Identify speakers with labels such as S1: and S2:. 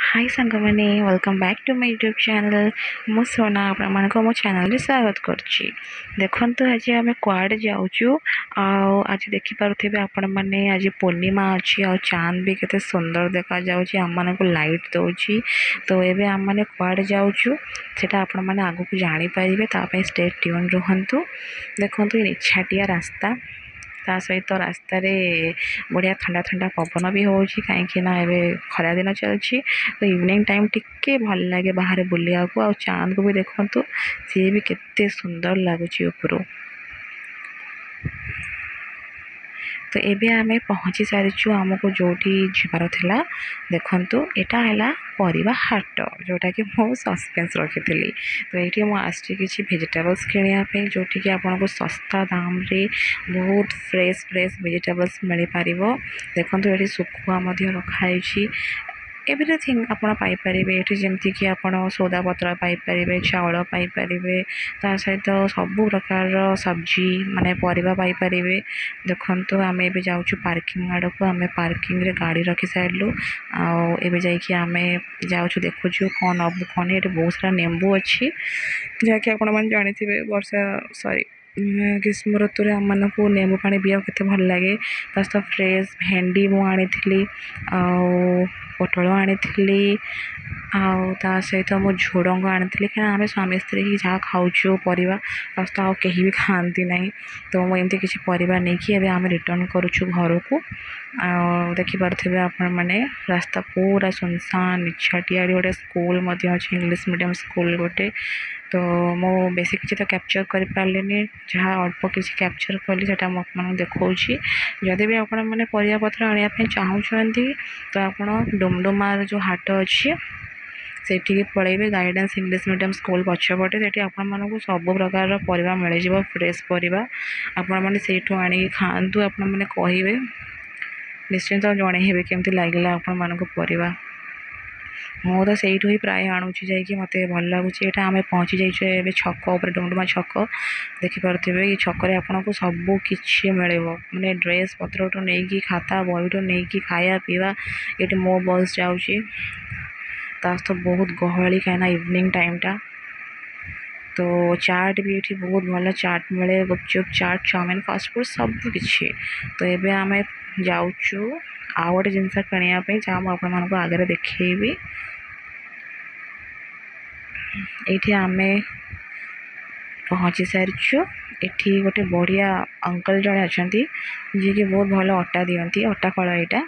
S1: हाय सांगमाने welcome back to my YouTube channel. मु सोना आपन को मो चैनल रे स्वागत करछि। देखंतु आज आमे क्वाड जाउछु आज देखि पारुथिबे आपण माने आज पूर्णिमा अछि आ चांद भी केते सुंदर देखा जाउछि हमन को लाइट दोछि। तो एबे हम माने क्वाड जाउछु सेटा आपण माने आगु को जानि परिबे ता पे स्टे ट्यून रहंतु। देखंतु ये छाटिया रास्ता ता सहित रास्ता रे बढ़िया ठंडा ठंडा पवन भी होछि काहे ना एबे खरा दिन चलछि। तो इवनिंग टाइम टिके भल लागे बाहर बुलिया को आ चांद को भी देखंतु सी भी केते सुंदर लागुछि ऊपर। तो एबे आमे पहुँची सारिछु हमको जोटी जिबार थिला। देखंतु एटा हैला परिबा हाट जोटा कि मो सस्पेंस रखिथिली। तो एठी मो आछि किछि वेजिटेबल्स किनिया पे जोटी कि आपन को सस्ता दाम रे बहुत फ्रेश फ्रेश वेजिटेबल्स मिली पारिबो। देखंतु एठी सुखुआ मध्ये रखाई छी एवरीथिंग आपण पाई परिबे एठी जेमति कि आपण सौदा पत्र पाई परिबे चावल पाई परिबे ता सहित सब प्रकार सब्जी माने परिबा पाई परिबे। देखंतु आमे भी जाउछु पार्किंग आड़ को आमे पार्किंग रे गाड़ी रखी साइलु आ एबे जाई कि आमे जाउछु देखुछु कोन अब कोन एठी बहुत सारा नींबू अछि जाके आपण मन जानिथिबे वर्षा सॉरी ग्रीष्म ऋतु रे हमन को नींबू पानी पिया केते भल लागे। तास्ता फ्रेश भेंडी मु आनी थिली आ पटल आनी थिली आ ता सहित मो झोडंग आनी थिली कि आमे स्वामी स्त्री ही जा खाउछु परिबा तास्ता आ केही भी खांती नाही। तो मो एमती किछि परिबा नै कि एबे आमे रिटर्न करूछु घर को आ देखि पारथिबे आपण माने रास्ता पूरा सुनसान छाटिया गोटे स्कूल मध्ये अछि इंग्लिश मीडियम स्कूल गोटे। तो मो बेसी किछि तो कैप्चर कर पारलेनी जहाँ अल्प किछि कैप्चर कली सेटा मो आपन देखौछि। जदि भी आपण माने परिया पत्र आनिया पे चाहूछंती तो आपण डुमडुमा जो हाट अछि सेठी पळेबे गाइडेंस इंग्लिश मीडियम स्कूल पछपटे सेठी आपण मानको सब प्रकार परिबा मिले जिवो फ्रेश परिबा आपण माने सेठो आनी खांतु आपण माने कहिबे निश्चित जणे हेबे केमति लागिला आपण मानको परिबा। मो तो सेठो ही प्राय आणुछि जाई कि मते भल लागुछि। एटा हमें पहुंची जाइछु एबे छक ऊपर डुमडुमा छक देखि पारथिबे ई छक रे आपण को सब किछि मिलेबो माने ड्रेस पत्र तो नै कि खाता बही तो नै कि खाया पीवा एटी मो बस जाउछि तास तो बहुत गहली काना इवनिंग टाइम टा। तो चाट भी एठी बहुत भल चाट मिले गुपचुप चाट चाउमिन फास्ट फूड सब किछि। तो एबे हमें जाउछु आ गोटे जिनस किनिया पे जा हम आपण मानको आगे देखैबी। एठी आमे पहुँची सारिछु एठी गोटे बढ़िया अंकल जणे अछंती जे कि बहुत भल अटा दियंती अटा कळ एटा